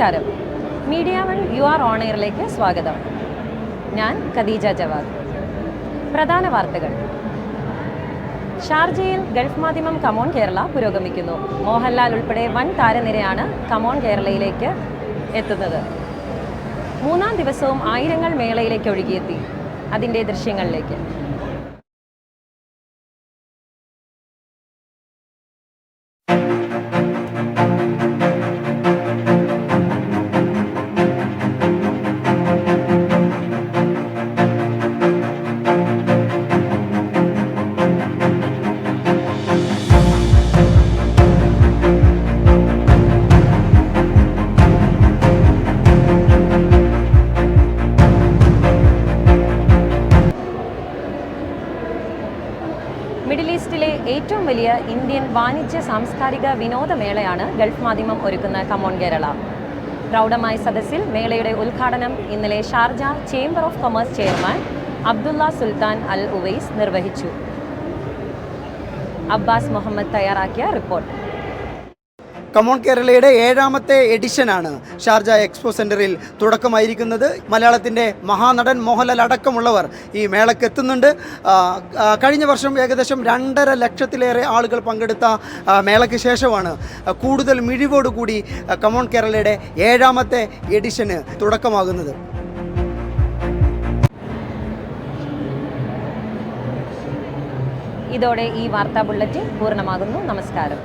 നമസ്കാരം. Media one you are on എയറിലേക്ക് സ്വാഗതം. ഞാൻ ഖദീജ ജവാദ്. പ്രധാന വാർത്തകൾ. ഷാർജയിൽ ഗൾഫ് മാധ്യമം കമോൺ കേരള പുരോഗമിക്കുന്നു. മോഹൻലാൽ ഉൾപ്പെടെ വൻ താരനിരയാണ് കമോൺ കേരളയിലേക്ക് എത്തുന്നത്. മൂന്നാം ദിവസവും ആയിരങ്ങൾ മേളയിലേക്ക് ഒഴുകിയെത്തി. അതിൻ്റെ ദൃശ്യങ്ങളിലേക്ക്. മിഡിൽ ഈസ്റ്റിലെ ഏറ്റവും വലിയ ഇന്ത്യൻ വാണിജ്യ സാംസ്കാരിക വിനോദമേളയാണ് ഗൾഫ് മാധ്യമം ഒരുക്കുന്ന കമോൺ കേരള. പ്രൗഢമായ സദസ്സിൽ മേളയുടെ ഉദ്ഘാടനം ഇന്നലെ Sharjah chamber of commerce chairman Abdullah Sultan Al Uwais നിർവഹിച്ചു. അബ്ബാസ് മുഹമ്മദ് തയ്യാറാക്കിയ റിപ്പോർട്ട്. കമോൺ കേരളയുടെ 7ാമത്തെ എഡിഷനാണ് ഷാർജ എക്സ്പോ സെൻറ്ററിൽ തുടക്കമായിരിക്കുന്നത്. മലയാളത്തിൻ്റെ മഹാനടൻ മോഹൻലാൽ അടക്കമുള്ളവർ ഈ മേളയ്ക്ക് എത്തുന്നുണ്ട്. കഴിഞ്ഞ വർഷം ഏകദേശം 2.5 ലക്ഷത്തിലേറെ ആളുകൾ പങ്കെടുത്ത മേളയ്ക്ക് ശേഷമാണ് കൂടുതൽ മിഴിവോടുകൂടി കമോൺ കേരളയുടെ 7ാമത്തെ എഡിഷന് തുടക്കമാകുന്നത്. ഇതോടെ ഈ വാർത്താ ബുള്ളറ്റിൻ പൂർണ്ണമാകുന്നു. നമസ്കാരം.